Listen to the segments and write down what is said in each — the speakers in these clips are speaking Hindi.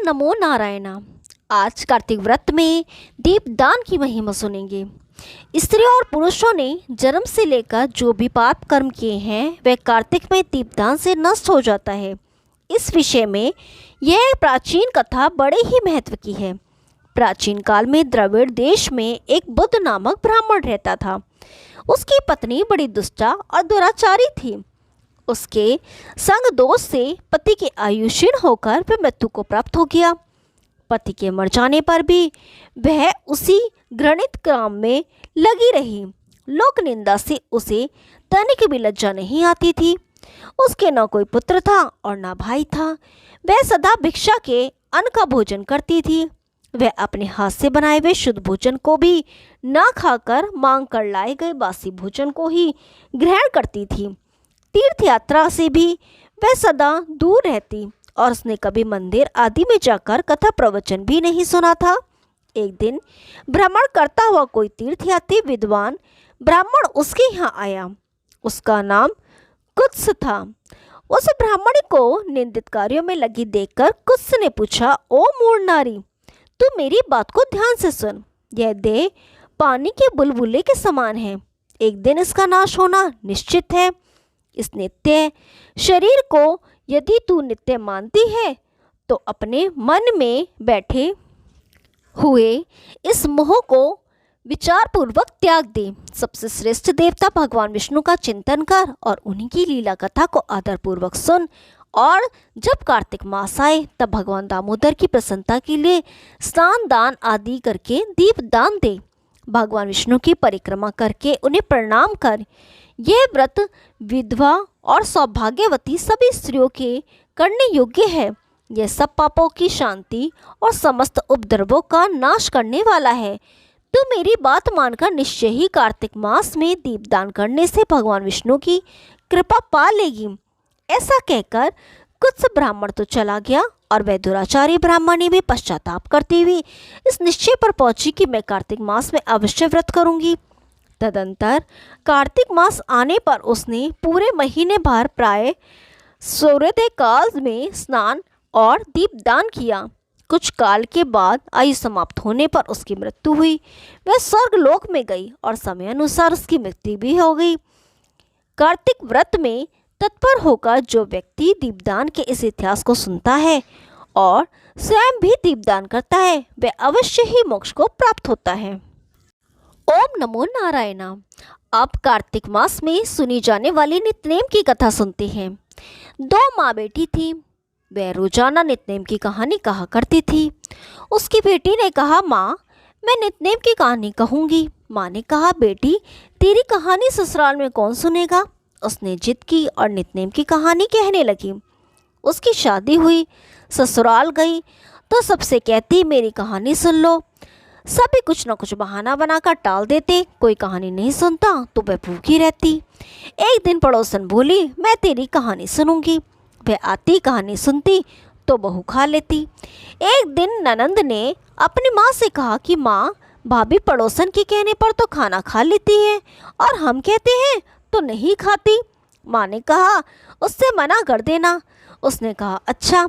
नमो नारायणा। आज कार्तिक व्रत में दीपदान की महिमा सुनेंगे। स्त्रियों और पुरुषों ने जन्म से लेकर जो भी पाप कर्म किए हैं वह कार्तिक में दीपदान से नष्ट हो जाता है। इस विषय में यह प्राचीन कथा बड़े ही महत्व की है। प्राचीन काल में द्रविड़ देश में एक बुद्ध नामक ब्राह्मण रहता था। उसकी पत्नी बड़ी दुष्टा और दुराचारी थी। उसके संग दोष से पति के आयु क्षीण होकर वह मृत्यु को प्राप्त हो गया। पति के मर जाने पर भी वह उसी घृणित काम में लगी रही। लोक निंदा से उसे तनिक भी लज्जा नहीं आती थी। उसके न कोई पुत्र था और न भाई था। वह सदा भिक्षा के अन्न का भोजन करती थी। वह अपने हाथ से बनाए हुए शुद्ध भोजन को भी न खाकर मांग कर लाए गए बासी भोजन को ही ग्रहण करती थी। तीर्थ यात्रा से भी वह सदा दूर रहती और उसने कभी मंदिर आदि में जाकर कथा प्रवचन भी नहीं सुना था। एक दिन भ्रमण करता हुआ कोई तीर्थयात्री विद्वान ब्राह्मण उसके यहाँ आया। उसका नाम कुत्स था। उस ब्राह्मणी को निंदित कार्यों में लगी देखकर कुत्स ने पूछा, ओ मूढ़ नारी, तू मेरी बात को ध्यान से सुन। यह देह पानी के बुलबुले के समान है। एक दिन इसका नाश होना निश्चित है। इस नित्य शरीर को यदि तू नित्य मानती है तो अपने मन में बैठे हुए इस मोह को विचारपूर्वक त्याग दे। सबसे श्रेष्ठ देवता भगवान विष्णु का चिंतन कर और उन्हीं की लीला कथा को आदरपूर्वक सुन। और जब कार्तिक मास आए तब भगवान दामोदर की प्रसन्नता के लिए स्नान दान आदि करके दीप दान दे। भगवान विष्णु की परिक्रमा करके उन्हें प्रणाम कर। यह व्रत विधवा और सौभाग्यवती सभी स्त्रियों के करने योग्य है। यह सब पापों की शांति और समस्त उपद्रवों का नाश करने वाला है। तो मेरी बात मानकर निश्चय ही कार्तिक मास में दीपदान करने से भगवान विष्णु की कृपा पा लेगी। ऐसा कहकर कुछ ब्राह्मण तो चला गया और वह दुराचारी ब्राह्मणी भी पश्चाताप करती हुई इस निश्चय पर पहुंची कि मैं कार्तिक मास में अवश्य व्रत करूंगी। तदंतर कार्तिक मास आने पर उसने पूरे महीने भर प्राय सूर्योदय काल में स्नान और दीपदान किया। कुछ काल के बाद आयु समाप्त होने पर उसकी मृत्यु हुई। वह स्वर्ग लोक में गई और समय अनुसार उसकी मृत्यु भी हो गई। कार्तिक व्रत में तत्पर होकर जो व्यक्ति दीपदान के इस इतिहास को सुनता है और स्वयं भी दीपदान करता है वह अवश्य ही मोक्ष को प्राप्त होता है। ओम नमो नारायणा। अब कार्तिक मास में सुनी जाने वाली नित्यनेम की कथा सुनते हैं। दो माँ बेटी थी। वह रोजाना नित्यनेम की कहानी कहा करती थी। उसकी बेटी ने कहा, माँ मैं नित्यनेम की कहानी कहूँगी। माँ ने कहा, बेटी तेरी कहानी ससुराल में कौन सुनेगा। उसने जिद की और नित्यनेम की कहानी कहने लगी। उसकी शादी हुई, ससुराल गई तो सबसे कहती, मेरी कहानी सुन लो। सभी कुछ न कुछ बहाना बनाकर टाल देते। कोई कहानी नहीं सुनता तो वह भूखी रहती। एक दिन पड़ोसन बोली, मैं तेरी कहानी सुनूंगी। वह आती कहानी सुनती तो बहू खा लेती। एक दिन ननंद ने अपनी माँ से कहा कि माँ भाभी पड़ोसन के कहने पर तो खाना खा लेती है और हम कहते हैं तो नहीं खाती। माँ ने कहा, उससे मना कर देना। उसने कहा, अच्छा।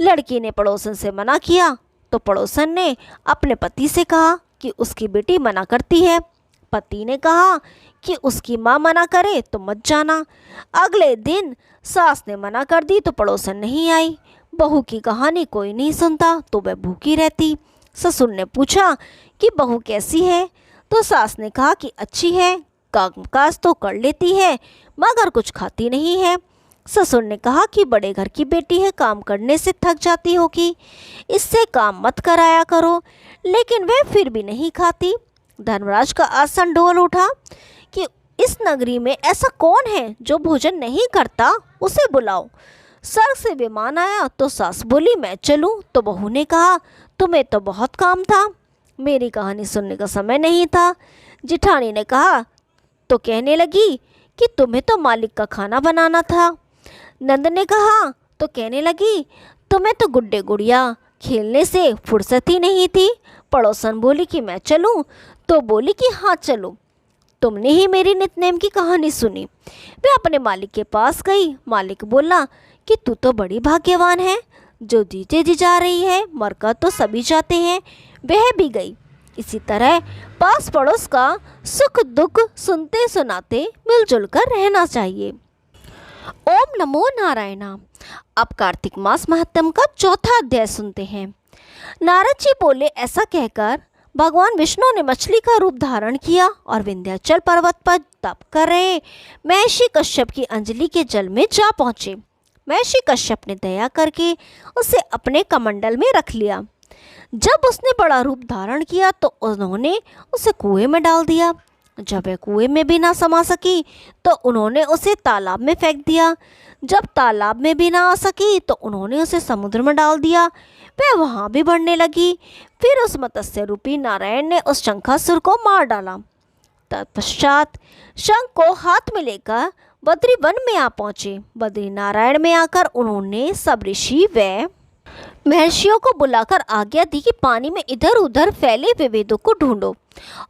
लड़की ने पड़ोसन से मना किया तो पड़ोसन ने अपने पति से कहा कि उसकी बेटी मना करती है। पति ने कहा कि उसकी माँ मना करे तो मत जाना। अगले दिन सास ने मना कर दी तो पड़ोसन नहीं आई। बहू की कहानी कोई नहीं सुनता तो वह भूखी रहती। ससुर ने पूछा कि बहू कैसी है तो सास ने कहा कि अच्छी है, कामकाज तो कर लेती है मगर कुछ खाती नहीं है। ससुर ने कहा कि बड़े घर की बेटी है, काम करने से थक जाती होगी, इससे काम मत कराया करो। लेकिन वह फिर भी नहीं खाती। धर्मराज का आसन डोल उठा कि इस नगरी में ऐसा कौन है जो भोजन नहीं करता, उसे बुलाओ। स्वर्ग से विमान आया तो सास बोली, मैं चलूं। तो बहू ने कहा, तुम्हें तो बहुत काम था, मेरी कहानी सुनने का समय नहीं था। जिठानी ने कहा तो कहने लगी कि तुम्हें तो मालिक का खाना बनाना था। नंद ने कहा तो कहने लगी, तुम्हें तो गुड्डे गुड़िया खेलने से फुर्सत ही नहीं थी। पड़ोसन बोली कि मैं चलूं तो बोली कि हाँ चलो, तुमने ही मेरी नित्यनेम की कहानी सुनी। वह अपने मालिक के पास गई। मालिक बोला कि तू तो बड़ी भाग्यवान है, जो जीते जी जा रही है, मरकर तो सभी जाते हैं, वह भी गई। इसी तरह पास पड़ोस का सुख दुख सुनते सुनाते मिलजुल कर रहना चाहिए। ओम नमो नारायणा। अब कार्तिक मास महात्म का चौथा अध्याय सुनते हैं। नारद जी बोले, ऐसा कहकर भगवान विष्णु ने मछली का रूप धारण किया और विंध्याचल पर्वत पर तप कर रहे महर्षि कश्यप की अंजलि के जल में जा पहुँचे। महर्षि कश्यप ने दया करके उसे अपने कमंडल में रख लिया। जब उसने बड़ा रूप धारण किया तो उन्होंने उसे कुएं में डाल दिया। जब वह कुएं में भी ना समा सकी तो उन्होंने उसे तालाब में फेंक दिया। जब तालाब में भी ना आ सकी तो उन्होंने उसे समुद्र में डाल दिया। वह वहाँ भी बढ़ने लगी। फिर उस मत्स्य रूपी नारायण ने उस शंखासुर को मार डाला। तत्पश्चात शंख को हाथ में लेकर बद्री वन में आ पहुँचे। बद्री नारायण में आकर उन्होंने सब ऋषि व महर्षियों को बुलाकर आज्ञा दी कि पानी में इधर उधर फैले हुए वेदों को ढूंढो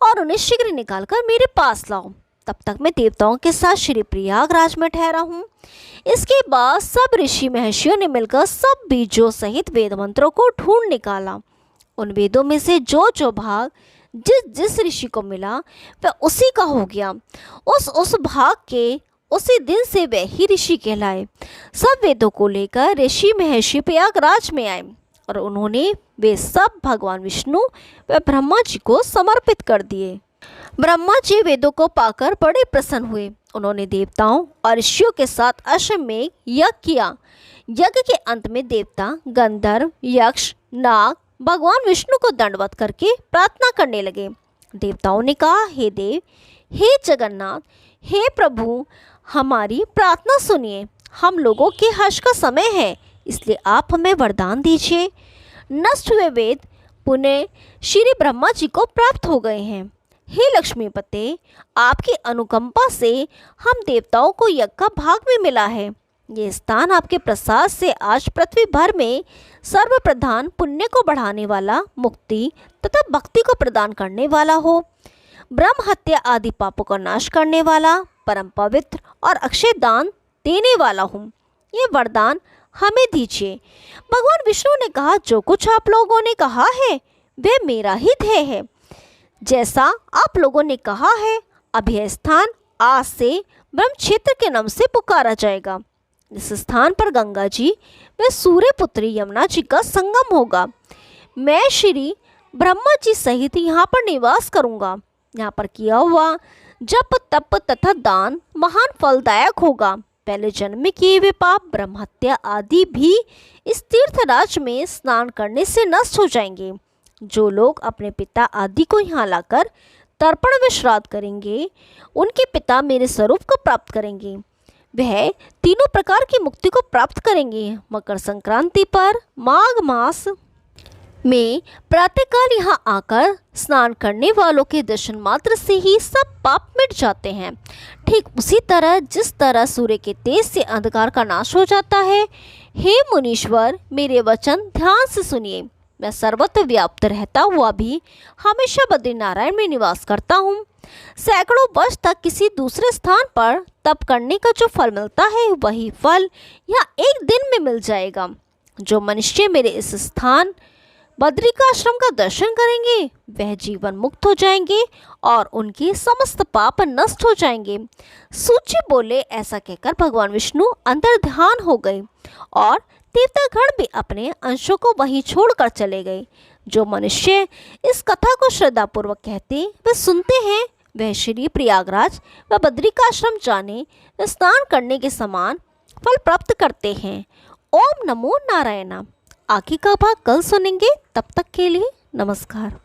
और उन्हें शीघ्र निकालकर मेरे पास लाओ। तब तक मैं देवताओं के साथ श्री प्रयागराज में ठहरा हूँ। इसके बाद सब ऋषि महर्षियों ने मिलकर सब बीजों सहित वेद मंत्रों को ढूंढ निकाला। उन वेदों में से जो जो भाग जिस जिस ऋषि को मिला वह उसी का हो गया। उस भाग के उसी दिन से वे ही ऋषि कहलाए। सब वेदों को लेकर ऋषि महर्षि प्रयागराज में आए और उन्होंने वे सब भगवान विष्णु व ब्रह्मा जी को समर्पित कर दिए। ब्रह्मा जी वेदों को पाकर बड़े प्रसन्न हुए। उन्होंने देवताओं और ऋषियों के साथ अश्वमेध यज्ञ किया। यज्ञ के अंत में देवता, गंधर्व, यक्ष, नाग भगवान विष्णु को दंडवत करके प्रार्थना करने लगे। देवताओं ने कहा, हे देव, हे जगन्नाथ, हे प्रभु, हमारी प्रार्थना सुनिए। हम लोगों के हर्ष का समय है, इसलिए आप हमें वरदान दीजिए। नष्ट हुए वेद पुनः श्री ब्रह्मा जी को प्राप्त हो गए हैं। हे लक्ष्मीपते, आपकी अनुकंपा से हम देवताओं को यज्ञ का भाग भी मिला है। ये स्थान आपके प्रसाद से आज पृथ्वी भर में सर्वप्रधान, पुण्य को बढ़ाने वाला, मुक्ति तथा भक्ति को प्रदान करने वाला हो। ब्रह्म हत्या आदि पापों का नाश करने वाला, परम पवित्र और अक्षय दान देने वाला हूँ। ये वरदान हमें दीजिए। भगवान विष्णु ने कहा, जो कुछ आप लोगों ने कहा है वह मेरा ही ध्येय है। जैसा आप लोगों ने कहा है, अब यह स्थान आज से ब्रह्म क्षेत्र के नाम से पुकारा जाएगा। इस स्थान पर गंगा जी व सूर्यपुत्री यमुना जी का संगम होगा। मैं श्री ब्रह्मा जी सहित यहाँ पर निवास करूँगा। यहाँ पर किया हुआ जप तप तथा दान महान फलदायक होगा। पहले जन्म में किए हुए पाप, ब्रह्म हत्या आदि भी इस तीर्थराज में स्नान करने से नष्ट हो जाएंगे। जो लोग अपने पिता आदि को यहाँ लाकर तर्पण व श्राद्ध करेंगे, उनके पिता मेरे स्वरूप को प्राप्त करेंगे। वह तीनों प्रकार की मुक्ति को प्राप्त करेंगे। मकर संक्रांति पर माघ मास में प्रातःकाल यहाँ आकर स्नान करने वालों के दर्शन मात्र से ही सब पाप मिट जाते हैं। ठीक उसी तरह जिस तरह सूर्य के तेज से अंधकार का नाश हो जाता है। हे मुनीश्वर, मेरे वचन ध्यान से सुनिए। मैं सर्वत्र व्याप्त रहता हुआ भी हमेशा बद्रीनारायण में निवास करता हूँ। सैकड़ों वर्ष तक किसी दूसरे स्थान पर तप करने का जो फल मिलता है, वही फल यहाँ एक दिन में मिल जाएगा। जो मनुष्य मेरे इस स्थान बद्रिकाश्रम का दर्शन करेंगे, वह जीवन मुक्त हो जाएंगे और उनके समस्त पाप नष्ट हो जाएंगे। सूची बोले, ऐसा कहकर भगवान विष्णु अंतर ध्यान हो गए और देवतागण भी अपने अंशों को वहीं छोड़कर चले गए। जो मनुष्य इस कथा को श्रद्धापूर्वक कहते व सुनते हैं, वह श्री प्रयागराज व बद्रिकाश्रम जाने व स्नान करने के समान फल प्राप्त करते हैं। ओम नमो नारायण। आगे का भाग कल सुनेंगे। तब तक के लिए नमस्कार।